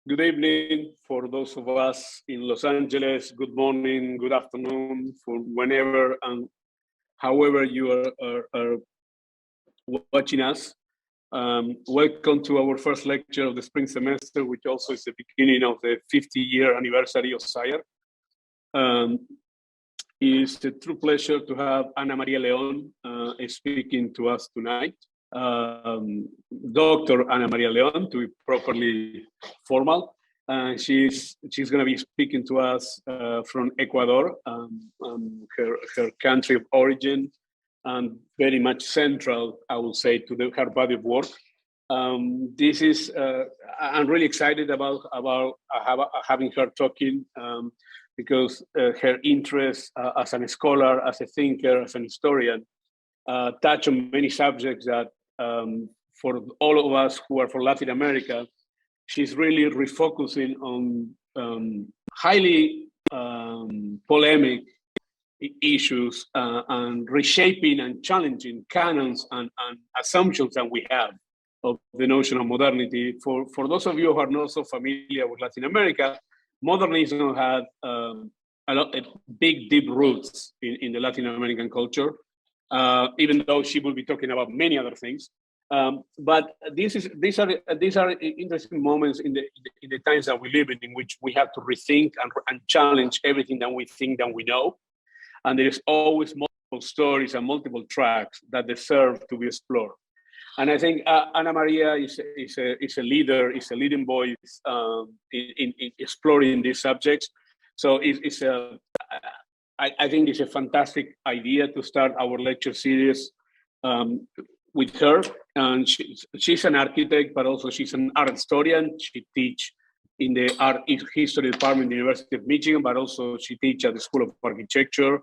Good evening for those of us in Los Angeles. Good morning, good afternoon, for whenever and however you are watching us. Welcome to our first lecture of the spring semester, which also is the beginning of the 50-year anniversary of SCI-Arc. It's a true pleasure to have Ana María León speaking to us tonight. Dr. Ana María León, to be properly formal. She's going to be speaking to us from Ecuador, her country of origin, and very much central, I will say, to her body of work. This is, I'm really excited about having her talking because her interest as a scholar, as a thinker, as an historian, touch on many subjects that for all of us who are from Latin America, she's really refocusing on highly polemic issues and reshaping and challenging canons and assumptions that we have of the notion of modernity. For those of you who are not so familiar with Latin America, modernism had big, deep roots in the Latin American culture. Even though she will be talking about many other things, but these are interesting moments in the times that we live in which we have to rethink and challenge everything that we think that we know, and there is always multiple stories and multiple tracks that deserve to be explored. And I think Ana María is a leader, is a leading voice in exploring these subjects. So I think it's a fantastic idea to start our lecture series with her. And she's an architect, but also she's an art historian. She teaches in the art history department at the University of Michigan, but also she teaches at the School of Architecture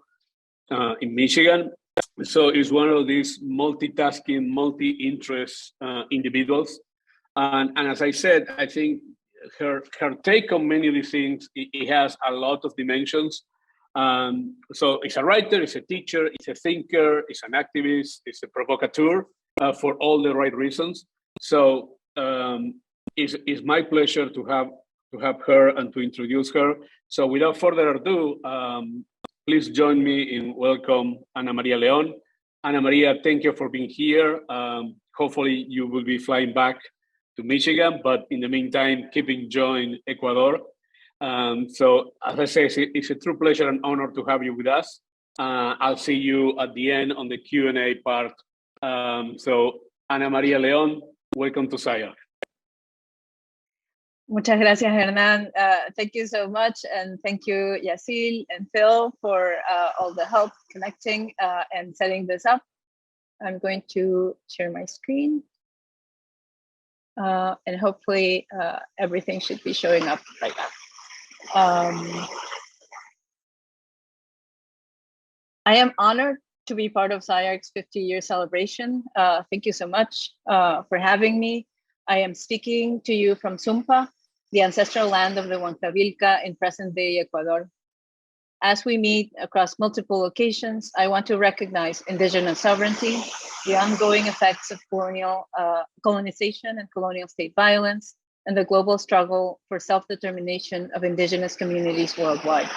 in Michigan. So it's one of these multitasking, multi-interest individuals. And as I said, I think her take on many of these things, it has a lot of dimensions. So it's a writer, it's a teacher, it's a thinker, it's an activist, it's a provocateur for all the right reasons. So it's my pleasure to have her and to introduce her. So without further ado, please join me in welcome Ana María León. Ana María, thank you for being here. Hopefully you will be flying back to Michigan, but in the meantime, keep enjoying Ecuador. So as I say, it's a true pleasure and honor to have you with us. I'll see you at the end on the Q&A part. So Ana María León, welcome to SCI-Arc. Muchas gracias, Hernán. Thank you so much. And thank you, Yacil and Phil, for all the help connecting and setting this up. I'm going to share my screen. And hopefully everything should be showing up like that. I am honored to be part of SCI-Arc's 50-year celebration. Thank you so much for having me. I am speaking to you from Sumpa, the ancestral land of the Huancavilca in present-day Ecuador. As we meet across multiple locations, I want to recognize indigenous sovereignty, the ongoing effects of colonization and colonial state violence, and the global struggle for self-determination of indigenous communities worldwide.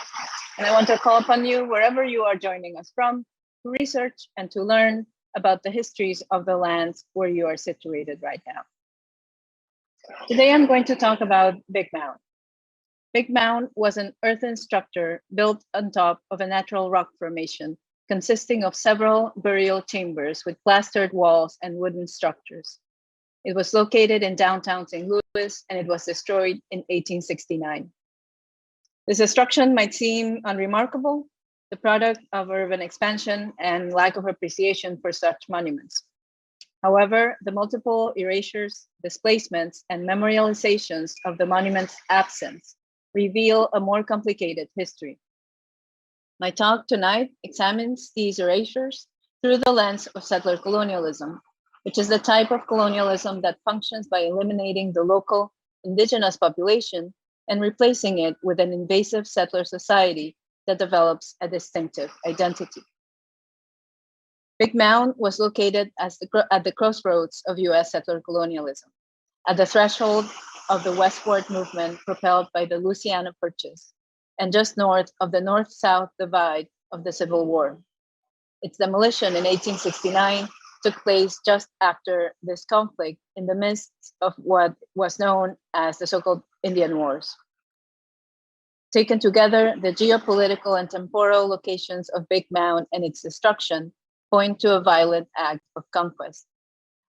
And I want to call upon you, wherever you are joining us from, to research and to learn about the histories of the lands where you are situated right now. Today, I'm going to talk about Big Mound. Big Mound was an earthen structure built on top of a natural rock formation consisting of several burial chambers with plastered walls and wooden structures. It was located in downtown St. Louis, and it was destroyed in 1869. This destruction might seem unremarkable, the product of urban expansion and lack of appreciation for such monuments. However, the multiple erasures, displacements, and memorializations of the monument's absence reveal a more complicated history. My talk tonight examines these erasures through the lens of settler colonialism, which is the type of colonialism that functions by eliminating the local indigenous population and replacing it with an invasive settler society that develops a distinctive identity. Big Mound was located at the crossroads of US settler colonialism, at the threshold of the westward movement propelled by the Louisiana Purchase, and just north of the north-south divide of the Civil War. Its demolition in 1869 took place just after this conflict in the midst of what was known as the so-called Indian Wars. Taken together, the geopolitical and temporal locations of Big Mound and its destruction point to a violent act of conquest.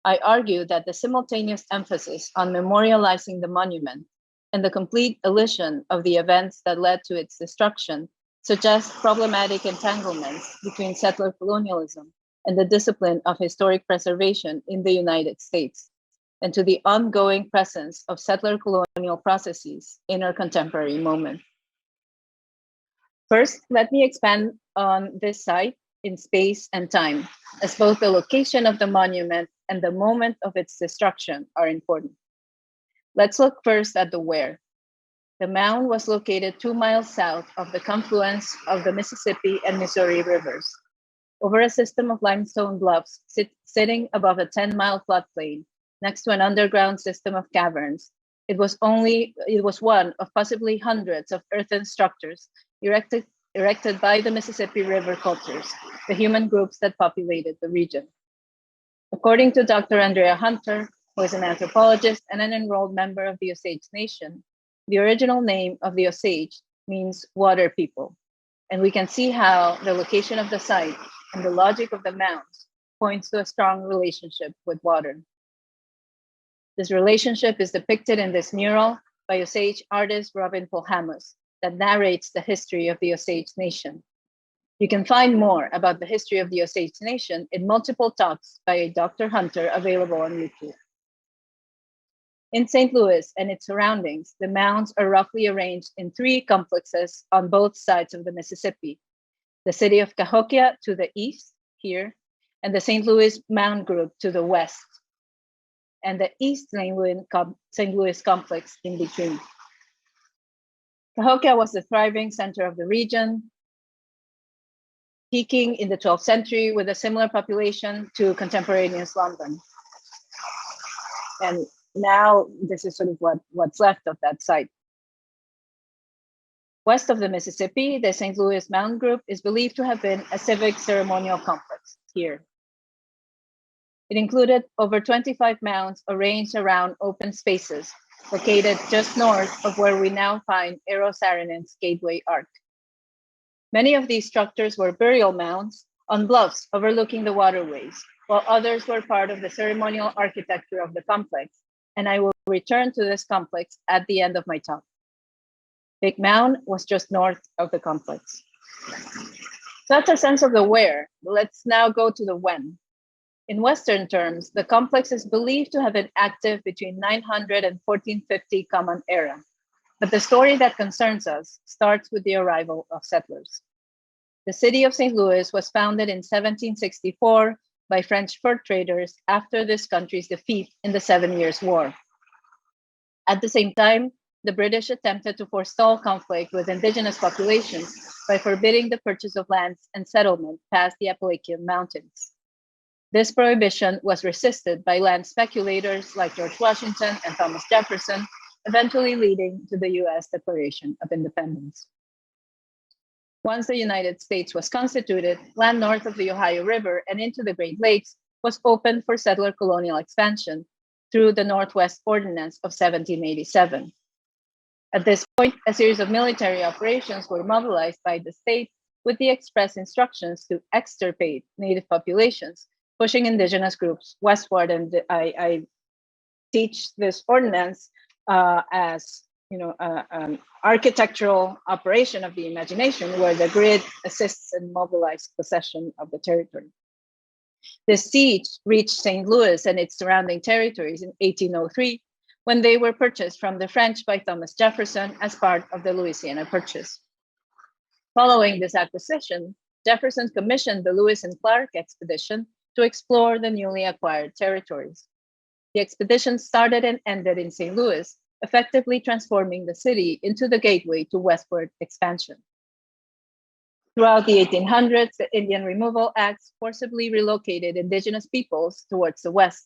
I argue that the simultaneous emphasis on memorializing the monument and the complete elision of the events that led to its destruction suggests problematic entanglements between settler colonialism and the discipline of historic preservation in the United States, and to the ongoing presence of settler colonial processes in our contemporary moment. First, let me expand on this site in space and time, as both the location of the monument and the moment of its destruction are important. Let's look first at the where. The mound was located 2 miles south of the confluence of the Mississippi and Missouri rivers, over a system of limestone bluffs sitting above a 10-mile floodplain next to an underground system of caverns. It was one of possibly hundreds of earthen structures erected by the Mississippi River cultures, the human groups that populated the region. According to Dr. Andrea Hunter, who is an anthropologist and an enrolled member of the Osage Nation, the original name of the Osage means water people. And we can see how the location of the site and the logic of the mounds points to a strong relationship with water. This relationship is depicted in this mural by Osage artist Robin Polhamus that narrates the history of the Osage Nation. You can find more about the history of the Osage Nation in multiple talks by Dr. Hunter available on YouTube. In St. Louis and its surroundings, the mounds are roughly arranged in 3 complexes on both sides of the Mississippi: the city of Cahokia to the east, here, and the St. Louis Mound Group to the west, and the East St. Louis complex in between. Cahokia was the thriving center of the region, peaking in the 12th century with a similar population to contemporaneous London. And now this is sort of what's left of that site. West of the Mississippi, the St. Louis Mound Group is believed to have been a civic ceremonial complex here. It included over 25 mounds arranged around open spaces, located just north of where we now find Eero Saarinen's Gateway Arc. Many of these structures were burial mounds on bluffs overlooking the waterways, while others were part of the ceremonial architecture of the complex, and I will return to this complex at the end of my talk. Big Mound was just north of the complex. So that's a sense of the where. Let's now go to the when. In Western terms, the complex is believed to have been active between 900 and 1450 Common Era. But the story that concerns us starts with the arrival of settlers. The city of St. Louis was founded in 1764 by French fur traders after this country's defeat in the 7 Years' War. At the same time, the British attempted to forestall conflict with indigenous populations by forbidding the purchase of lands and settlement past the Appalachian Mountains. This prohibition was resisted by land speculators like George Washington and Thomas Jefferson, eventually leading to the US Declaration of Independence. Once the United States was constituted, land north of the Ohio River and into the Great Lakes was opened for settler colonial expansion through the Northwest Ordinance of 1787. At this point, a series of military operations were mobilized by the state with the express instructions to extirpate native populations, pushing indigenous groups westward. And I teach this ordinance as an architectural operation of the imagination where the grid assists in mobilized possession of the territory. The siege reached St. Louis and its surrounding territories in 1803 when they were purchased from the French by Thomas Jefferson as part of the Louisiana Purchase. Following this acquisition, Jefferson commissioned the Lewis and Clark expedition to explore the newly acquired territories. The expedition started and ended in St. Louis, effectively transforming the city into the gateway to westward expansion. Throughout the 1800s, the Indian Removal Acts forcibly relocated indigenous peoples towards the west.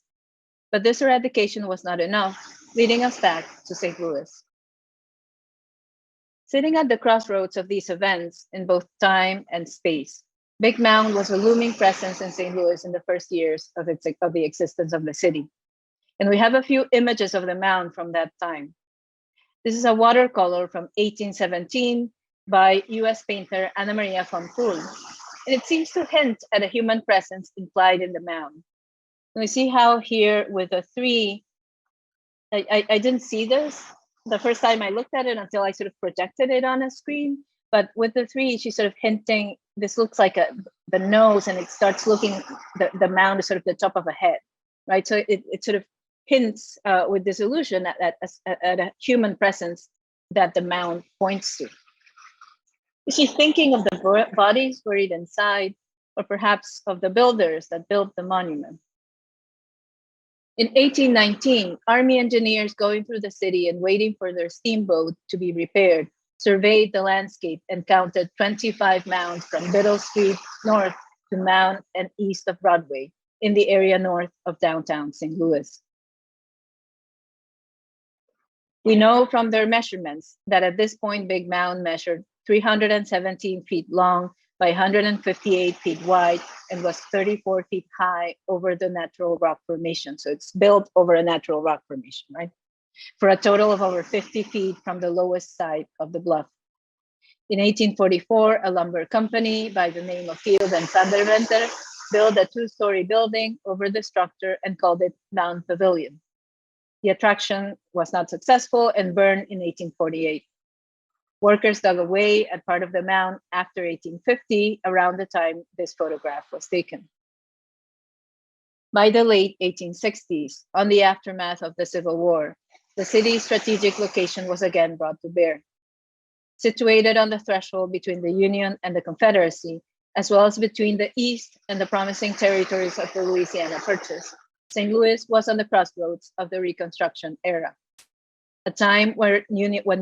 But this eradication was not enough leading us back to St. Louis. Sitting at the crossroads of these events in both time and space, Big Mound was a looming presence in St. Louis in the first years of the existence of the city. And we have a few images of the mound from that time. This is a watercolor from 1817 by US painter Ana María von Pool. And it seems to hint at a human presence implied in the mound. And we see how here with a 3, I didn't see this the first time I looked at it until I sort of projected it on a screen. But with the 3, she's sort of hinting, this looks like the nose, and it starts looking, the mound is sort of the top of a head, right? So it sort of hints with this illusion at a human presence that the mound points to. Is she thinking of the bodies buried inside, or perhaps of the builders that built the monument? In 1819, Army engineers going through the city and waiting for their steamboat to be repaired surveyed the landscape and counted 25 mounds from Biddle Street north to Mound and east of Broadway in the area north of downtown St. Louis. We know from their measurements that at this point, Big Mound measured 317 feet long by 158 feet wide and was 34 feet high over the natural rock formation. So it's built over a natural rock formation, right? For a total of over 50 feet from the lowest side of the bluff. In 1844, a lumber company by the name of Field and Vanderventer built a 2-story building over the structure and called it Mound Pavilion. The attraction was not successful and burned in 1848. Workers dug away at part of the mound after 1850, around the time this photograph was taken. By the late 1860s, on the aftermath of the Civil War, the city's strategic location was again brought to bear. Situated on the threshold between the Union and the Confederacy, as well as between the East and the promising territories of the Louisiana Purchase, St. Louis was on the crossroads of the Reconstruction era, a time when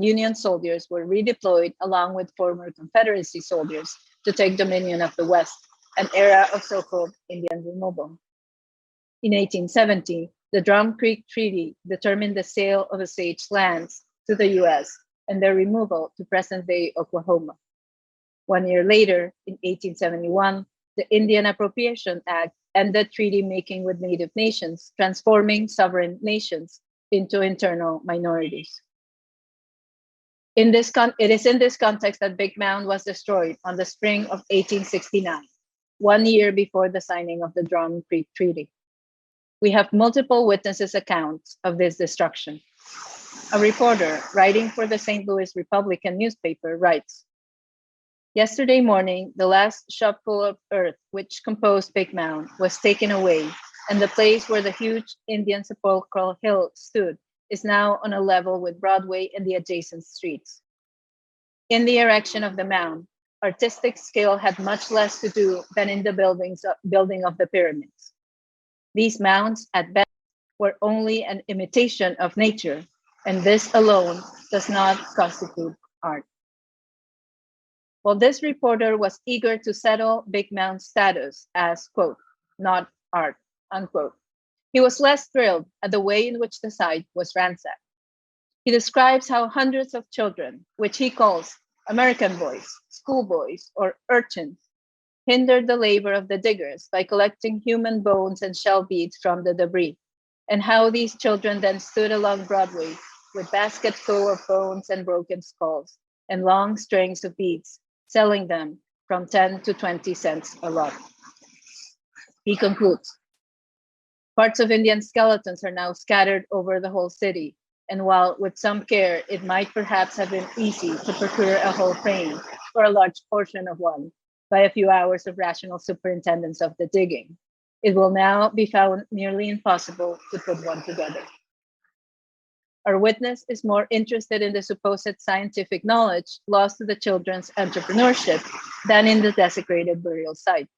Union soldiers were redeployed along with former Confederacy soldiers to take dominion of the West, an era of so-called Indian removal. In 1870, the Drum Creek Treaty determined the sale of Osage lands to the US and their removal to present-day Oklahoma. 1 year later, in 1871, the Indian Appropriation Act ended treaty making with Native nations, transforming sovereign nations into internal minorities. It is in this context that Big Mound was destroyed on the spring of 1869, 1 year before the signing of the Drum Creek Treaty. We have multiple witnesses' accounts of this destruction. A reporter writing for the St. Louis Republican newspaper writes, "Yesterday morning, the last shopful of earth which composed Big Mound was taken away, and the place where the huge Indian sepulchral hill stood is now on a level with Broadway and the adjacent streets. In the erection of the mound, artistic skill had much less to do than in the building of the pyramids. These mounds, at best, were only an imitation of nature, and this alone does not constitute art." Well, this reporter was eager to settle Big Mound's status as, quote, "not art," unquote. He was less thrilled at the way in which the site was ransacked. He describes how hundreds of children, which he calls American boys, schoolboys, or urchins, hindered the labor of the diggers by collecting human bones and shell beads from the debris, and how these children then stood along Broadway with baskets full of bones and broken skulls and long strings of beads, selling them from 10 to 20 cents a lot. He concludes, "Parts of Indian skeletons are now scattered over the whole city, and while with some care it might perhaps have been easy to procure a whole frame or a large portion of one by a few hours of rational superintendence of the digging, it will now be found nearly impossible to put one together." Our witness is more interested in the supposed scientific knowledge lost to the children's entrepreneurship than in the desecrated burial site.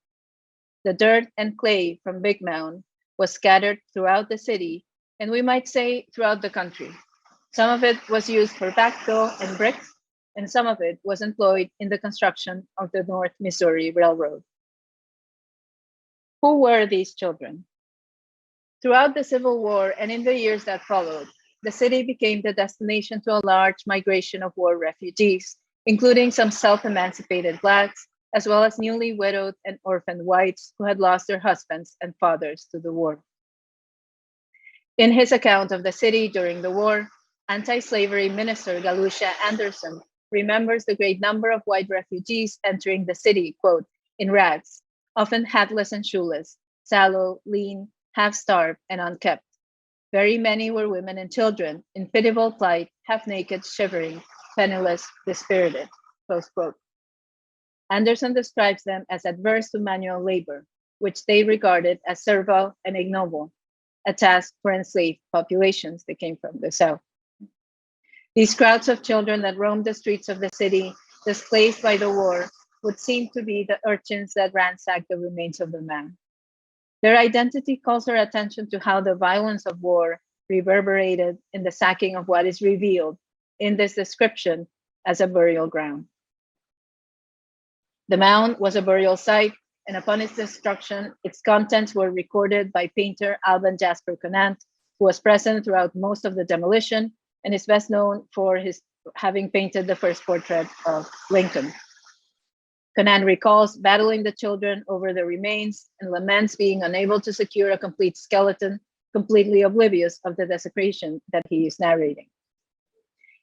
The dirt and clay from Big Mound was scattered throughout the city, and we might say throughout the country. Some of it was used for backfill and bricks, and some of it was employed in the construction of the North Missouri Railroad. Who were these children? Throughout the Civil War and in the years that followed, the city became the destination to a large migration of war refugees, including some self-emancipated Blacks, as well as newly widowed and orphaned whites who had lost their husbands and fathers to the war. In his account of the city during the war, anti-slavery minister Galusha Anderson remembers the great number of white refugees entering the city, quote, in rags, often hatless and shoeless, sallow, lean, half-starved, and unkempt. Very many were women and children, in pitiable plight, half-naked, shivering, penniless, dispirited, close quote. Anderson describes them as adverse to manual labor, which they regarded as servile and ignoble, a task for enslaved populations that came from the South. These crowds of children that roamed the streets of the city, displaced by the war, would seem to be the urchins that ransacked the remains of the mound. Their identity calls our attention to how the violence of war reverberated in the sacking of what is revealed in this description as a burial ground. The mound was a burial site, and upon its destruction, its contents were recorded by painter Alban Jasper Conant, who was present throughout most of the demolition and is best known for his having painted the first portrait of Lincoln. Conant recalls battling the children over the remains and laments being unable to secure a complete skeleton, completely oblivious of the desecration that he is narrating.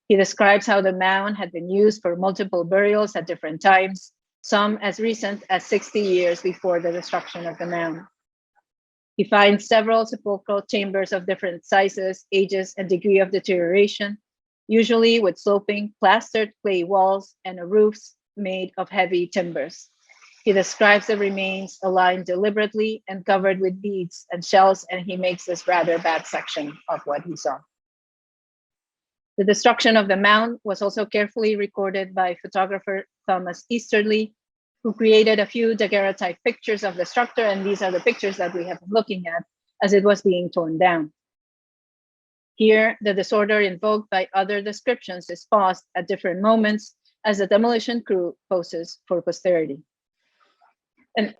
He describes how the mound had been used for multiple burials at different times, some as recent as 60 years before the destruction of the mound. He finds several sepulchral chambers of different sizes, ages, and degree of deterioration, usually with sloping, plastered clay walls and roofs made of heavy timbers. He describes the remains aligned deliberately and covered with beads and shells, and he makes this rather bad section of what he saw. The destruction of the mound was also carefully recorded by photographer Thomas Easterly, who created a few daguerreotype pictures of the structure, and these are the pictures that we have been looking at as it was being torn down. Here, the disorder invoked by other descriptions is paused at different moments as the demolition crew poses for posterity. And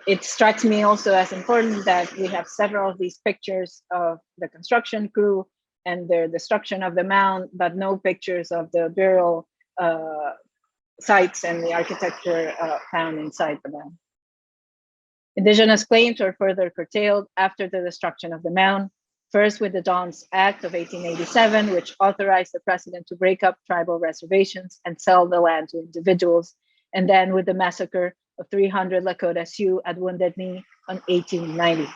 it strikes me also as important that we have several of these pictures of the construction crew and their destruction of the mound, but no pictures of the burial sites and the architecture found inside the mound. Indigenous claims were further curtailed after the destruction of the mound, first with the Dons Act of 1887, which authorized the president to break up tribal reservations and sell the land to individuals, and then with the massacre of 300 Lakota Sioux at Wounded Knee on 1890.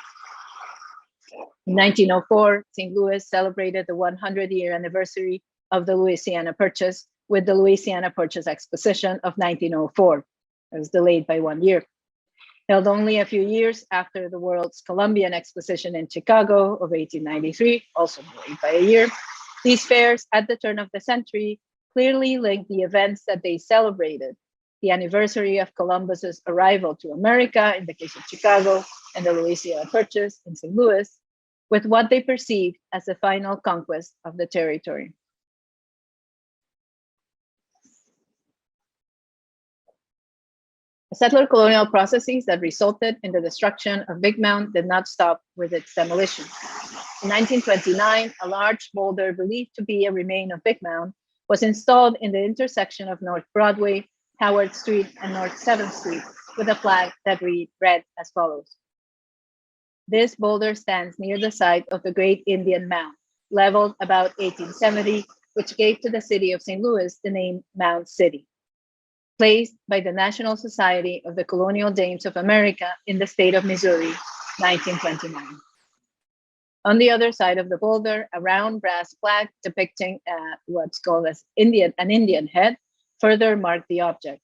In 1904, St. Louis celebrated the 100-year anniversary of the Louisiana Purchase with the Louisiana Purchase Exposition of 1904. It was delayed by 1 year. Held only a few years after the World's Columbian Exposition in Chicago of 1893, also delayed by a year, these fairs at the turn of the century clearly linked the events that they celebrated, the anniversary of Columbus's arrival to America in the case of Chicago and the Louisiana Purchase in St. Louis, with what they perceived as the final conquest of the territory. The settler colonial processes that resulted in the destruction of Big Mound did not stop with its demolition. In 1929, a large boulder believed to be a remain of Big Mound was installed in the intersection of North Broadway, Howard Street, and North 7th Street with a flag that read as follows. This boulder stands near the site of the Great Indian Mound, leveled about 1870, which gave to the city of St. Louis the name Mound City, placed by the National Society of the Colonial Dames of America in the state of Missouri, 1929. On the other side of the boulder, a round brass plaque depicting what's called as an Indian head further marked the object.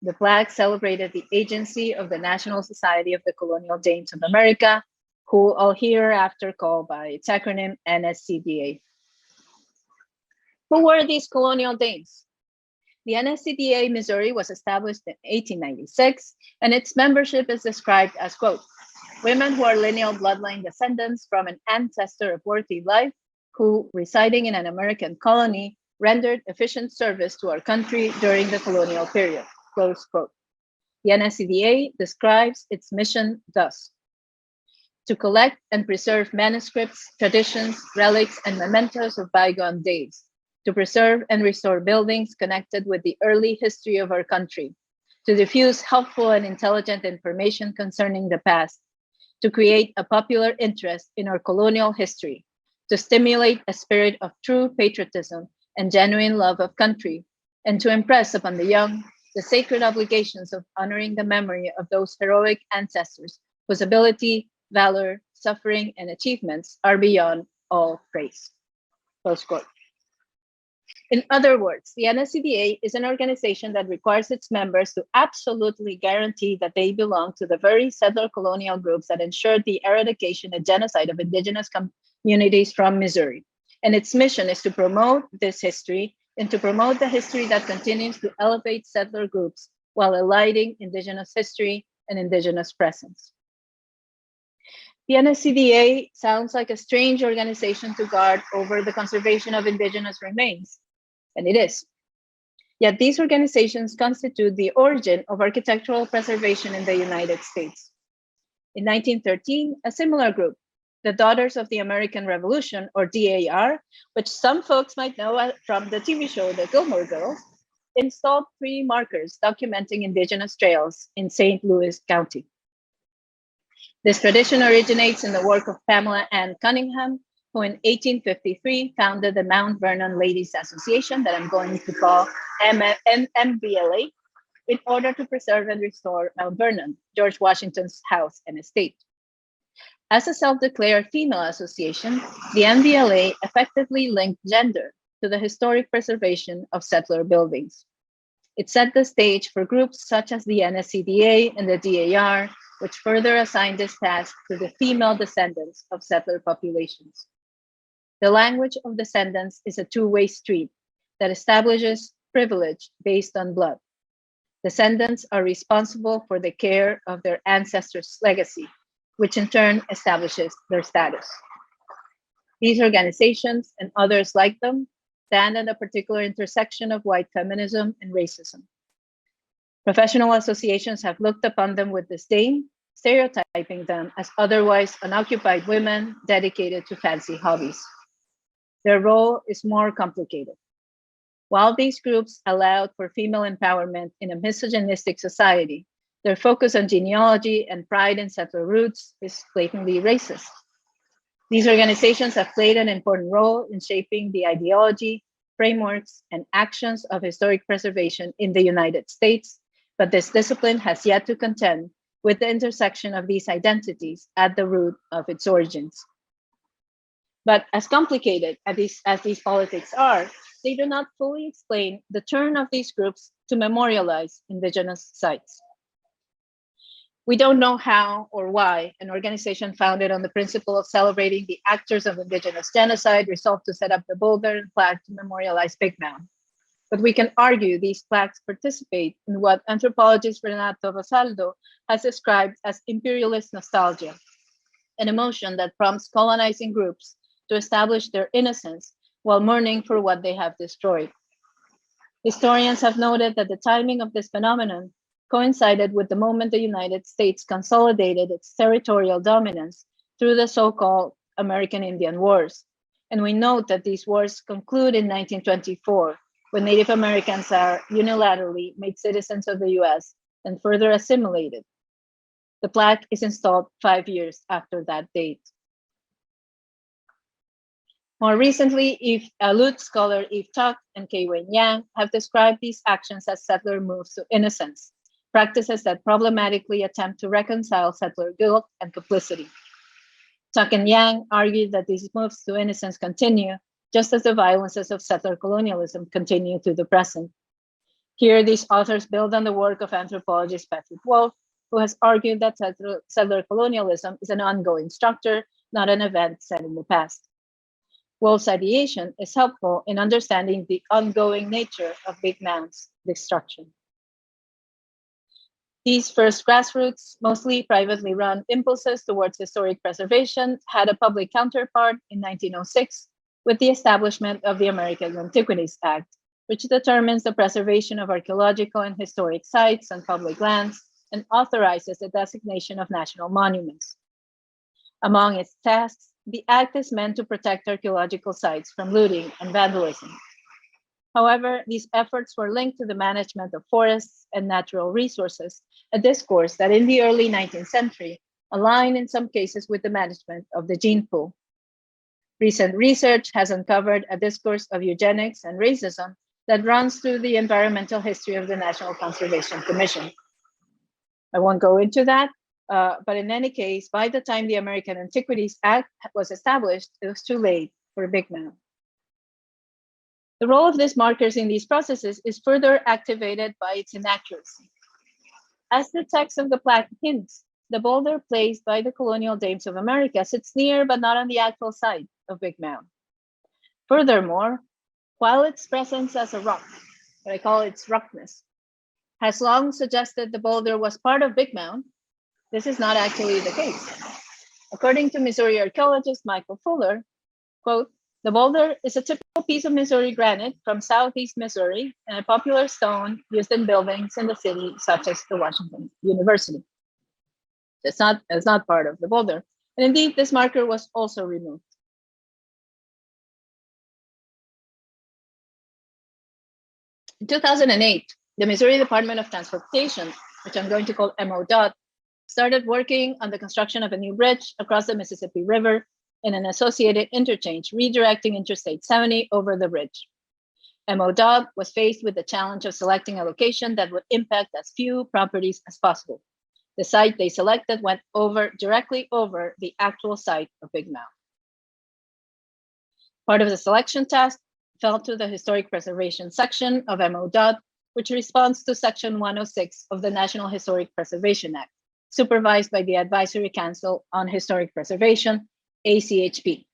The plaque celebrated the agency of the National Society of the Colonial Dames of America, who I'll hereafter call by its acronym NSCDA. Who were these colonial dames? The NSCDA Missouri was established in 1896, and its membership is described as, quote, women who are lineal bloodline descendants from an ancestor of worthy life who, residing in an American colony, rendered efficient service to our country during the colonial period, close quote. The NSCDA describes its mission thus. to collect and preserve manuscripts, traditions, relics, and mementos of bygone days, to preserve and restore buildings connected with the early history of our country, to diffuse helpful and intelligent information concerning the past, to create a popular interest in our colonial history, to stimulate a spirit of true patriotism and genuine love of country, and to impress upon the young the sacred obligations of honoring the memory of those heroic ancestors whose ability, valor, suffering, and achievements are beyond all praise. Close quote. In other words, the NSCDA is an organization that requires its members to absolutely guarantee that they belong to the very settler colonial groups that ensured the eradication and genocide of indigenous communities from Missouri. And its mission is to promote this history and to promote the history that continues to elevate settler groups while eliding indigenous history and indigenous presence. The NSCDA sounds like a strange organization to guard over the conservation of indigenous remains, and it is. Yet these organizations constitute the origin of architectural preservation in the United States. In 1913, a similar group, the Daughters of the American Revolution, or DAR, which some folks might know from the TV show The Gilmore Girls, installed 3 markers documenting indigenous trails in St. Louis County. This tradition originates in the work of Pamela Ann Cunningham, who in 1853 founded the Mount Vernon Ladies Association, that I'm going to call MVLA, in order to preserve and restore Mount Vernon, George Washington's house and estate. As a self-declared female association, the MVLA effectively linked gender to the historic preservation of settler buildings. It set the stage for groups such as the NSCDA and the DAR, which further assigned this task to the female descendants of settler populations. The language of descendants is a two-way street that establishes privilege based on blood. Descendants are responsible for the care of their ancestors' legacy, which in turn establishes their status. These organizations and others like them stand at a particular intersection of white feminism and racism. Professional associations have looked upon them with disdain, stereotyping them as otherwise unoccupied women dedicated to fancy hobbies. Their role is more complicated. While these groups allowed for female empowerment in a misogynistic society, their focus on genealogy and pride in settler roots is blatantly racist. These organizations have played an important role in shaping the ideology, frameworks, and actions of historic preservation in the United States, but this discipline has yet to contend with the intersection of these identities at the root of its origins. But as complicated as these politics are, they do not fully explain the turn of these groups to memorialize indigenous sites. We don't know how or why an organization founded on the principle of celebrating the actors of indigenous genocide resolved to set up the boulder and plaque to memorialize Big Mound. But we can argue these plaques participate in what anthropologist Renato Rosaldo has described as imperialist nostalgia, an emotion that prompts colonizing groups to establish their innocence while mourning for what they have destroyed. Historians have noted that the timing of this phenomenon coincided with the moment the United States consolidated its territorial dominance through the so-called American Indian Wars. And we note that these wars conclude in 1924, when Native Americans are unilaterally made citizens of the US and further assimilated. The plaque is installed 5 years after that date. More recently, Lut scholar Eve Tuck and Kei Wen Yang have described these actions as settler moves to innocence, practices that problematically attempt to reconcile settler guilt and complicity. Tuck and Yang argued that these moves to innocence continue, just as the violences of settler colonialism continue to the present. Here, these authors build on the work of anthropologist Patrick Wolf, who has argued that settler colonialism is an ongoing structure, not an event set in the past. Wolf's ideation is helpful in understanding the ongoing nature of Big Mound's destruction. These first grassroots, mostly privately run impulses towards historic preservation had a public counterpart in 1906 with the establishment of the American Antiquities Act, which determines the preservation of archaeological and historic sites on public lands and authorizes the designation of national monuments. Among its tasks, the Act is meant to protect archaeological sites from looting and vandalism. However, these efforts were linked to the management of forests and natural resources, a discourse that in the early 19th century aligned in some cases with the management of the gene pool. Recent research has uncovered a discourse of eugenics and racism that runs through the environmental history of the National Conservation Commission. I won't go into that, but in any case, by the time the American Antiquities Act was established, it was too late for Big Mound. The role of these markers in these processes is further activated by its inaccuracy. As the text of the plaque hints, the boulder placed by the Colonial Dames of America sits near but not on the actual site of Big Mound. Furthermore, while its presence as a rock, what I call its rockness, has long suggested the boulder was part of Big Mound, this is not actually the case. According to Missouri archaeologist Michael Fuller, quote, "The boulder is a typical piece of Missouri granite from southeast Missouri and a popular stone used in buildings in the city, such as the Washington University." It's not part of the boulder. And indeed, this marker was also removed. In 2008, the Missouri Department of Transportation, which I'm going to call MODOT, started working on the construction of a new bridge across the Mississippi River in an associated interchange, redirecting Interstate 70 over the bridge. MODOT was faced with the challenge of selecting a location that would impact as few properties as possible. The site they selected went directly over the actual site of Big Mound. Part of the selection task fell to the Historic Preservation section of MODOT, which responds to Section 106 of the National Historic Preservation Act, supervised by the Advisory Council on Historic Preservation, ACHP.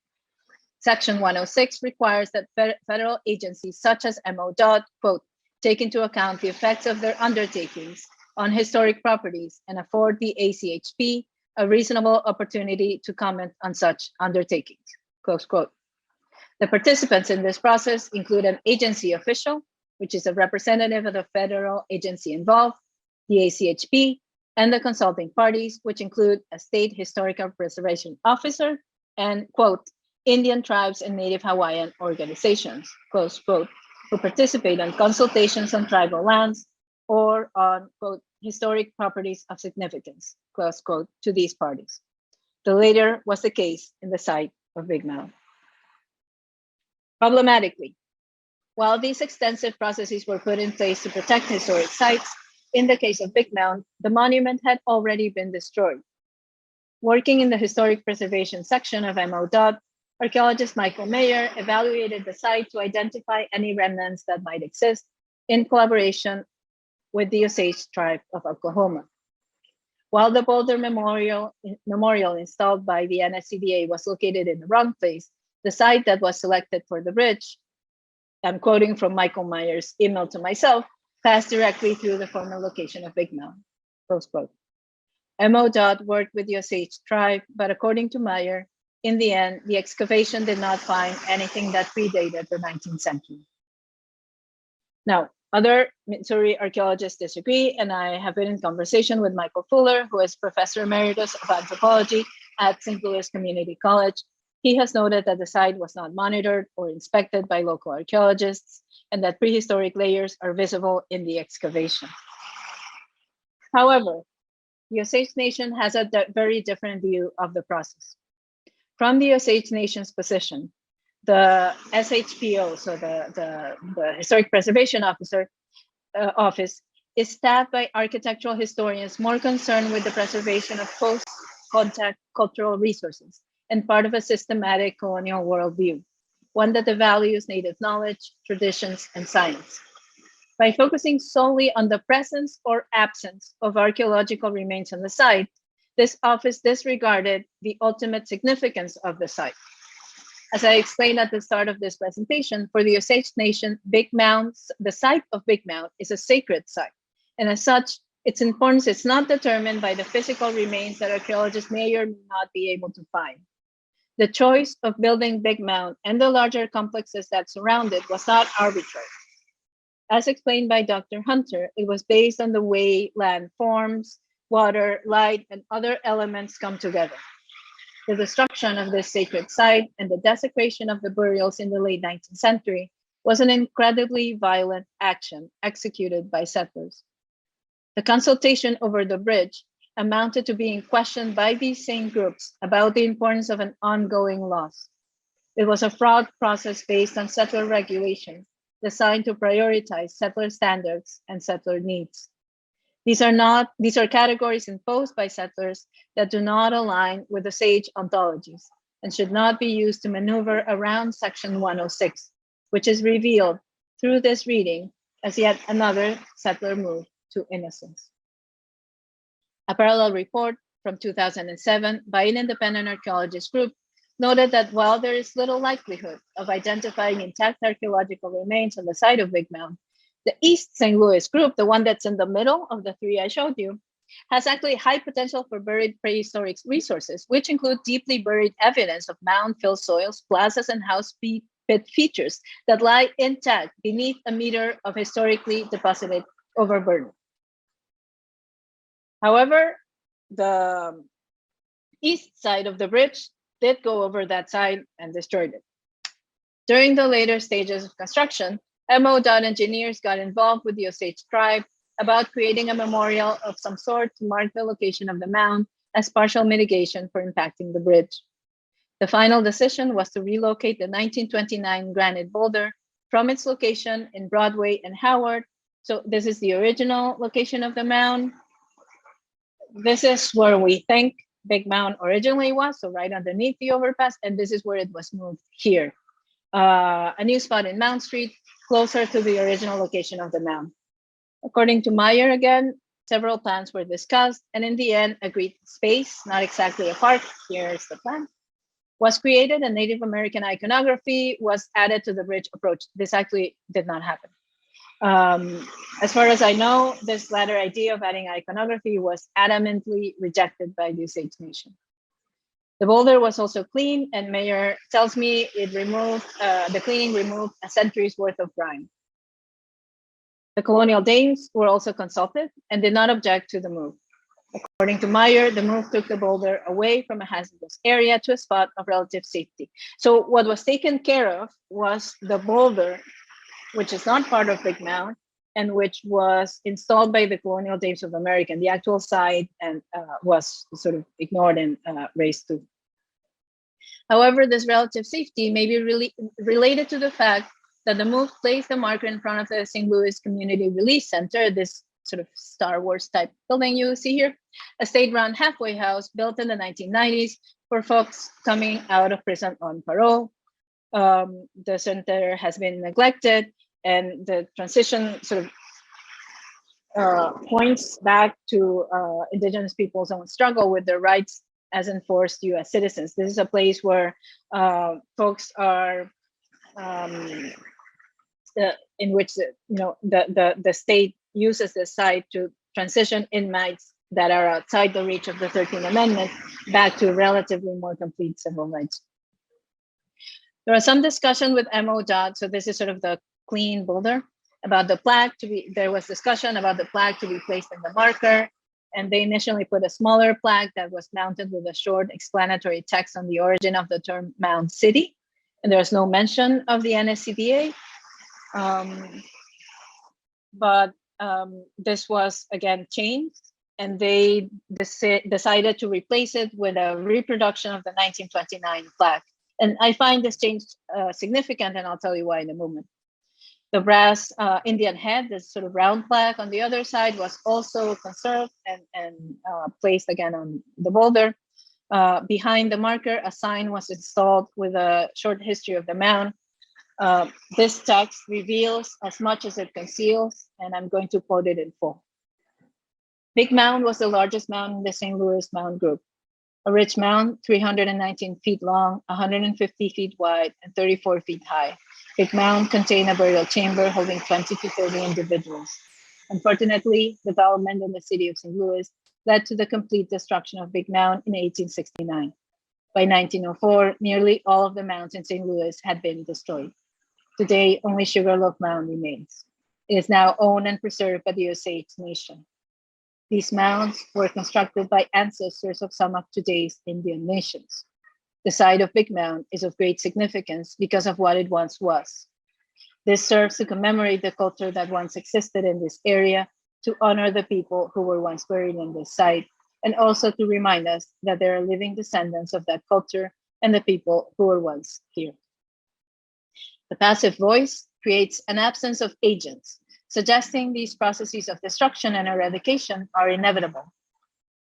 Section 106 requires that federal agencies such as MODOT, quote, take into account the effects of their undertakings on historic properties and afford the ACHP a reasonable opportunity to comment on such undertakings, close quote. The participants in this process include an agency official, which is a representative of the federal agency involved, the ACHP, and the consulting parties, which include a state historical preservation officer and, quote, Indian tribes and Native Hawaiian organizations, close quote, who participate in consultations on tribal lands or on, quote, historic properties of significance, close quote, to these parties. The latter was the case in the site of Big Mound. Problematically, while these extensive processes were put in place to protect historic sites, in the case of Big Mound, the monument had already been destroyed. Working in the Historic Preservation section of MODOT, archaeologist Michael Mayer evaluated the site to identify any remnants that might exist in collaboration with the Osage tribe of Oklahoma. While the boulder memorial installed by the NSCDA was located in the wrong place, the site that was selected for the bridge, I'm quoting from Michael Mayer's email to myself, passed directly through the former location of Big Mound, close quote. MODOT worked with the Osage tribe, but according to Mayer, in the end, the excavation did not find anything that predated the 19th century. Now, other Missouri archaeologists disagree, and I have been in conversation with Michael Fuller, who is Professor Emeritus of Anthropology at St. Louis Community College. He has noted that the site was not monitored or inspected by local archaeologists, and that prehistoric layers are visible in the excavation. However, the Osage Nation has a very different view of the process. From the Osage Nation's position, the SHPO, so the Historic Preservation Office, is staffed by architectural historians more concerned with the preservation of post-contact cultural resources and part of a systematic colonial worldview, one that values Native knowledge, traditions, and science. By focusing solely on the presence or absence of archaeological remains on the site, this office disregarded the ultimate significance of the site. As I explained at the start of this presentation, for the Osage Nation, Big Mound, the site of Big Mound is a sacred site. And as such, its importance is not determined by the physical remains that archaeologists may or may not be able to find. The choice of building Big Mound and the larger complexes that surround it was not arbitrary. As explained by Dr. Hunter, it was based on the way land forms, water, light, and other elements come together. the destruction of this sacred site and the desecration of the burials in the late 19th century was an incredibly violent action executed by settlers. The consultation over the bridge amounted to being questioned by these same groups about the importance of an ongoing loss. It was a fraud process based on settler regulation, designed to prioritize settler standards and settler needs. These are categories imposed by settlers that do not align with the sage ontologies and should not be used to maneuver around Section 106, which is revealed through this reading as yet another settler move to innocence. A parallel report from 2007 by an independent archaeologist group noted that while there is little likelihood of identifying intact archaeological remains on the site of Big Mound, the East St. Louis group, the one that's in the middle of the three I showed you, has actually high potential for buried prehistoric resources, which include deeply buried evidence of mound-filled soils, plazas, and house pit features that lie intact beneath a meter of historically deposited overburden. However, the east side of the bridge did go over that side and destroyed it. During the later stages of construction, MO.DOT engineers got involved with the Osage tribe about creating a memorial of some sort to mark the location of the mound as partial mitigation for impacting the bridge. The final decision was to relocate the 1929 granite boulder from its location in Broadway and Howard. So this is the original location of the mound. This is where we think Big Mound originally was, so right underneath the overpass, and this is where it was moved here. A new spot in Mount Street, closer to the original location of the mound. According to Meyer again, several plans were discussed, and in the end, agreed space, not exactly a park, here's the plan, was created, and Native American iconography was added to the bridge approach. This actually did not happen. As far as I know, this latter idea of adding iconography was adamantly rejected by the Osage Nation. The boulder was also cleaned, and Meyer tells me it removed, the cleaning removed a century's worth of grime. The Colonial Dames were also consulted and did not object to the move. According to Meyer, the move took the boulder away from a hazardous area to a spot of relative safety. So what was taken care of was the boulder, which is not part of Big Mound, and which was installed by the Colonial Dames of America. And the actual site and was sort of ignored and raised to. However, this relative safety may be really related to the fact that the move placed the marker in front of the St. Louis Community Release Center, this sort of Star Wars type building you see here, a state-run halfway house built in the 1990s for folks coming out of prison on parole. The center has been neglected, and the transition sort of points back to indigenous people's own struggle with their rights as enforced US citizens. This is a place where folks are, in which the state uses the site to transition inmates that are outside the reach of the 13th Amendment back to relatively more complete civil rights. There was some discussion with MO.DOT, so this is sort of the clean boulder, about the plaque to be, there was discussion about the plaque to be placed in the marker, and they initially put a smaller plaque that was mounted with a short explanatory text on the origin of the term Mound City, and there's no mention of the NSCDA. But this was again changed, and they decided to replace it with a reproduction of the 1929 plaque. And I find this change significant, and I'll tell you why in a moment. The brass Indian head, this sort of round plaque on the other side, was also conserved and placed again on the boulder. Behind the marker, a sign was installed with a short history of the mound. This text reveals as much as it conceals, and I'm going to quote it in full. Big Mound was the largest mound in the St. Louis Mound Group. A rich mound, 319 feet long, 150 feet wide, and 34 feet high. Big Mound contained a burial chamber holding 20 to 30 individuals. Unfortunately, development in the city of St. Louis led to the complete destruction of Big Mound in 1869. By 1904, nearly all of the mounds in St. Louis had been destroyed. Today, only Sugarloaf Mound remains. It is now owned and preserved by the Osage Nation. These mounds were constructed by ancestors of some of today's Indian nations. The site of Big Mound is of great significance because of what it once was. This serves to commemorate the culture that once existed in this area, to honor the people who were once buried in this site, and also to remind us that there are living descendants of that culture and the people who were once here. The passive voice creates an absence of agents, suggesting these processes of destruction and eradication are inevitable.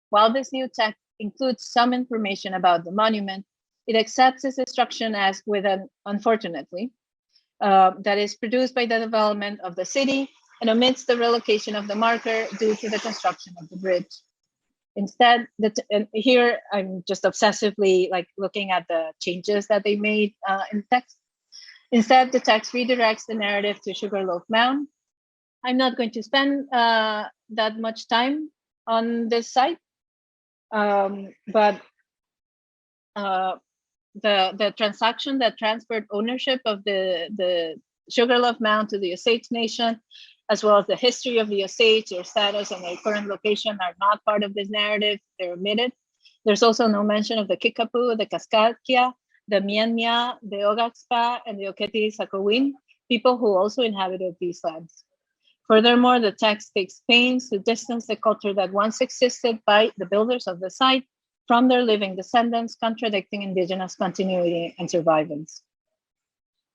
While this new text includes some information about the monument, it accepts its destruction as with an unfortunately, that is produced by the development of the city and omits the relocation of the marker due to the construction of the bridge. Instead, and here I'm just obsessively like looking at the changes that they made in the text. Instead, the text redirects the narrative to Sugarloaf Mound. I'm not going to spend that much time on this site, but the transaction that transferred ownership of the Sugarloaf Mound to the Osage Nation, as well as the history of the Osage, their status and their current location are not part of this narrative. They're omitted. There's also no mention of the Kickapoo, the Kaskakia, the Mianmia, the Ogaxpa, and the Oketi-Sakowin, people who also inhabited these lands. Furthermore, the text takes pains to distance the culture that once existed by the builders of the site from their living descendants, contradicting indigenous continuity and survivance.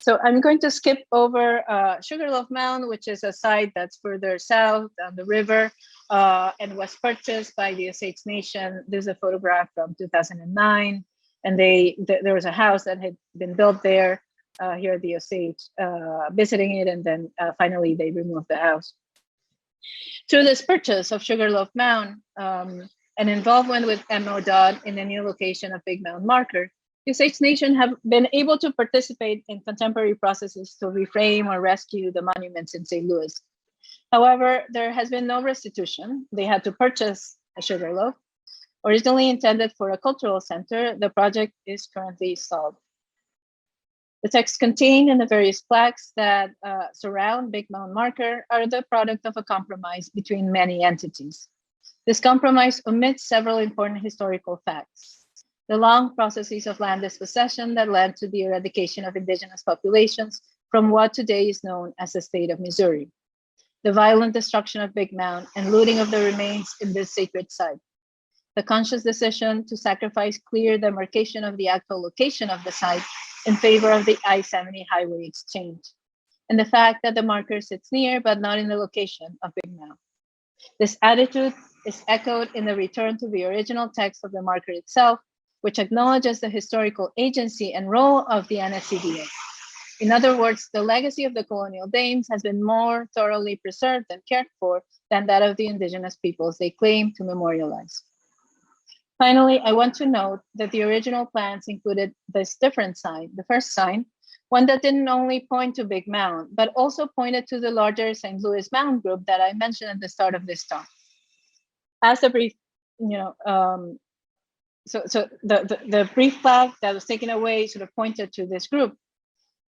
So I'm going to skip over Sugarloaf Mound, which is a site that's further south on the river and was purchased by the Osage Nation. There's a photograph from 2009, and there was a house that had been built there here at the Osage, visiting it, and then finally they removed the house. Through this purchase of Sugarloaf Mound and involvement with MODOT in the new location of Big Mound marker, the Osage Nation have been able to participate in contemporary processes to reframe or rescue the monuments in St. Louis. However, there has been no restitution. They had to purchase a Sugarloaf. Originally intended for a cultural center, the project is currently stalled. The text contained in the various plaques that surround Big Mound marker are the product of a compromise between many entities. This compromise omits several important historical facts. The long processes of land dispossession that led to the eradication of indigenous populations from what today is known as the state of Missouri. The violent destruction of Big Mound and looting of the remains in this sacred site. The conscious decision to sacrifice clear demarcation of the actual location of the site in favor of the I-70 highway exchange. And the fact that the marker sits near but not in the location of Big Mound. This attitude is echoed in the return to the original text of the marker itself, which acknowledges the historical agency and role of the NSCDA. In other words, the legacy of the colonial dames has been more thoroughly preserved and cared for than that of the indigenous peoples they claim to memorialize. Finally, I want to note that the original plans included this different sign, the first sign, one that didn't only point to Big Mound, but also pointed to the larger St. Louis Mound group that I mentioned at the start of this talk. As a brief, so the brief flag that was taken away sort of pointed to this group.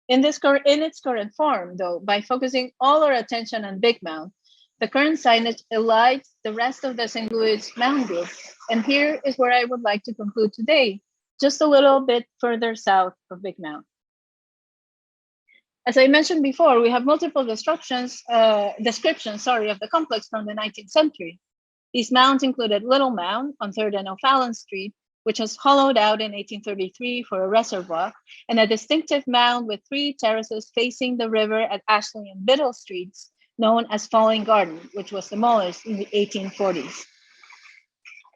In its current form, though, by focusing all our attention on Big Mound, the current signage elides the rest of the St. Louis Mound group. And here is where I would like to conclude today, just a little bit further south of Big Mound. As I mentioned before, we have multiple descriptions of the complex from the 19th century. These mounds included Little Mound on 3rd and O'Fallon Street, which was hollowed out in 1833 for a reservoir, and a distinctive mound with 3 terraces facing the river at Ashley and Biddle Streets, known as Falling Garden, which was demolished in the 1840s.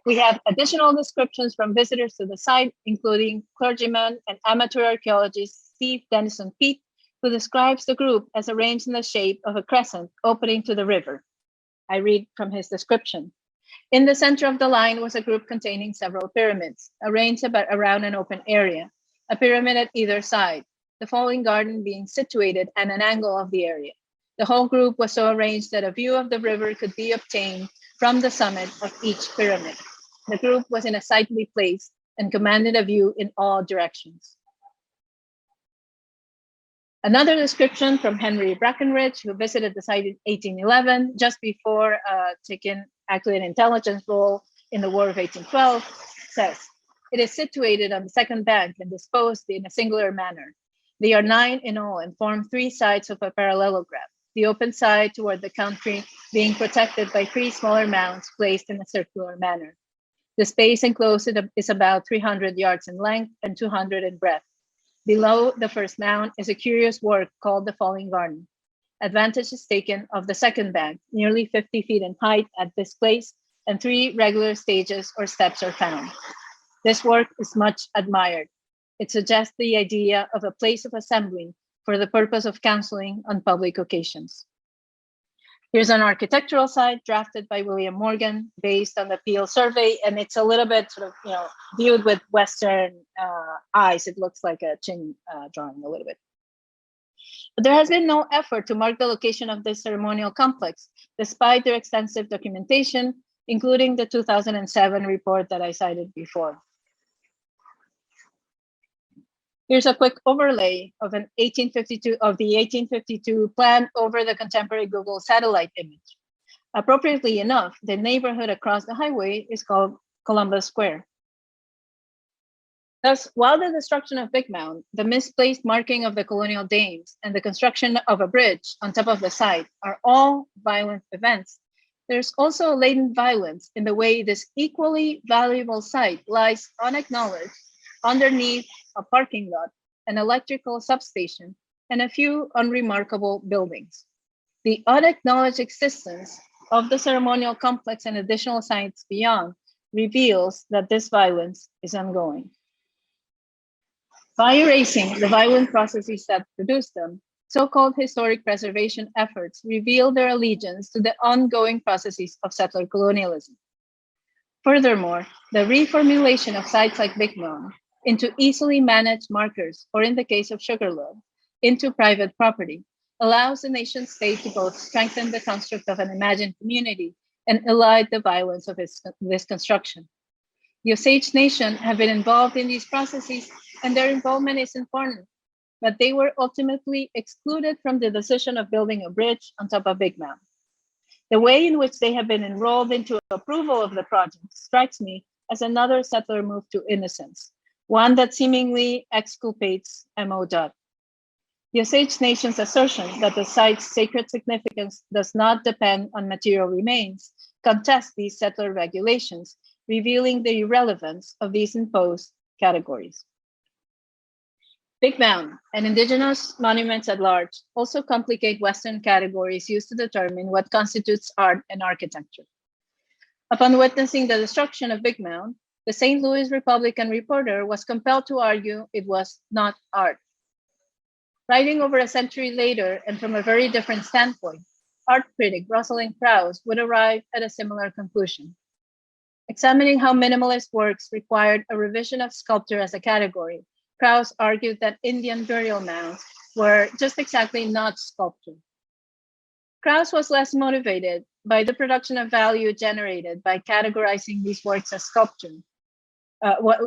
We have additional descriptions from visitors to the site, including clergyman and amateur archaeologist Steve Dennison Peet, who describes the group as arranged in the shape of a crescent opening to the river. I read from his description. In the center of the line was a group containing several pyramids, arranged around an open area, a pyramid at either side, the Falling Garden being situated at an angle of the area. The whole group was so arranged that a view of the river could be obtained from the summit of each pyramid. The group was in a sightly place and commanded a view in all directions. Another description from Henry Brackenridge, who visited the site in 1811, just before taking actually an intelligence role in the War of 1812, says, It is situated on the second bank and disposed in a singular manner. They are 9 in all and form 3 sides of a parallelogram, the open side toward the country being protected by 3 smaller mounds placed in a circular manner. The space enclosed is about 300 yards in length and 200 in breadth. Below the first mound is a curious work called the Falling Garden. Advantage is taken of the second bank, nearly 50 feet in height at this place, and 3 regular stages or steps are found. This work is much admired. It suggests the idea of a place of assembly for the purpose of counseling on public occasions. Here's an architectural site drafted by William Morgan based on the Peel survey, and it's a little bit sort of, viewed with Western eyes. It looks like a Qing drawing a little bit. But there has been no effort to mark the location of this ceremonial complex, despite their extensive documentation, including the 2007 report that I cited before. Here's a quick overlay of the 1852 plan over the contemporary Google satellite image. Appropriately enough, the neighborhood across the highway is called Columbus Square. Thus, while the destruction of Big Mound, the misplaced marking of the Colonial Dames, and the construction of a bridge on top of the site are all violent events, there's also latent violence in the way this equally valuable site lies unacknowledged underneath a parking lot, an electrical substation, and a few unremarkable buildings. The unacknowledged existence of the ceremonial complex and additional sites beyond reveals that this violence is ongoing. By erasing the violent processes that produce them, so-called historic preservation efforts reveal their allegiance to the ongoing processes of settler colonialism. Furthermore, the reformulation of sites like Big Mound into easily managed markers, or in the case of Sugarloaf, into private property, allows the nation state to both strengthen the construct of an imagined community and elide the violence of this construction. The Osage Nation have been involved in these processes, and their involvement is important, but they were ultimately excluded from the decision of building a bridge on top of Big Mound. The way in which they have been enrolled into approval of the project strikes me as another settler move to innocence, one that seemingly exculpates MO. The Osage Nation's assertion that the site's sacred significance does not depend on material remains contests these settler regulations, revealing the irrelevance of these imposed categories. Big Mound and indigenous monuments at large also complicate Western categories used to determine what constitutes art and architecture. Upon witnessing the destruction of Big Mound, the St. Louis Republican reporter was compelled to argue it was not art. Writing over a century later and from a very different standpoint, art critic Rosalind Krauss would arrive at a similar conclusion. Examining how minimalist works required a revision of sculpture as a category, Krauss argued that Indian burial mounds were just exactly not sculpture. Krauss was less motivated by the production of value generated by categorizing these works as sculpture.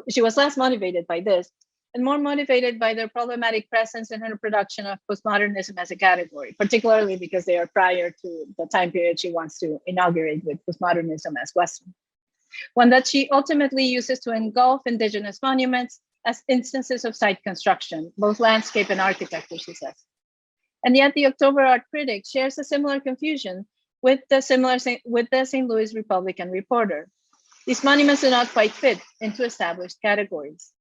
She was less motivated by this and more motivated by their problematic presence in her production of postmodernism as a category, particularly because they are prior to the time period she wants to inaugurate with postmodernism as Western. One that she ultimately uses to engulf indigenous monuments as instances of site construction, both landscape and architecture, she says. And yet the October art critic shares a similar confusion with the St. Louis Republican reporter. These monuments do not quite fit into established categories.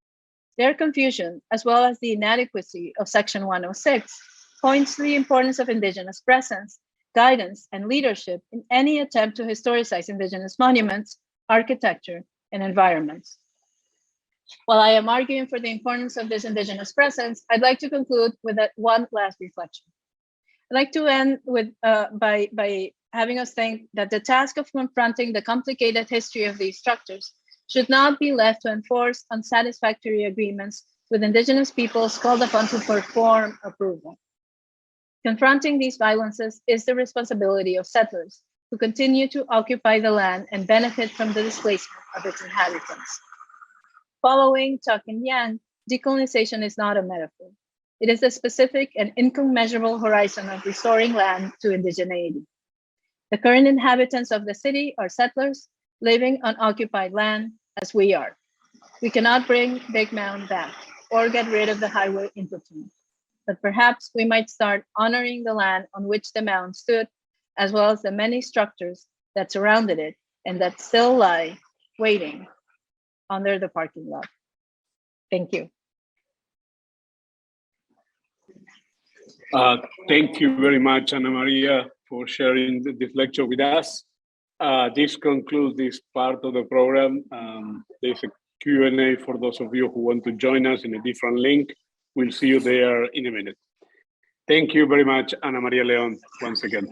Their confusion, as well as the inadequacy of Section 106, points to the importance of indigenous presence, guidance, and leadership in any attempt to historicize indigenous monuments, architecture, and environments. While I am arguing for the importance of this indigenous presence, I'd like to conclude with one last reflection. I'd like to end with by having us think that the task of confronting the complicated history of these structures should not be left to enforce unsatisfactory agreements with indigenous peoples called upon to perform approval. Confronting these violences is the responsibility of settlers who continue to occupy the land and benefit from the displacement of its inhabitants. Following Tuck and Yang, decolonization is not a metaphor. It is the specific and incommensurable horizon of restoring land to indigeneity. The current inhabitants of the city are settlers living on occupied land as we are. We cannot bring Big Mound back or get rid of the highway interchange, but perhaps we might start honoring the land on which the mound stood, as well as the many structures that surrounded it and that still lie waiting under the parking lot. Thank you. Thank you very much, Ana Maria, for sharing this lecture with us. This concludes this part of the program. There's a Q&A for those of you who want to join us in a different link. We'll see you there in a minute. Thank you very much, Ana María León, once again.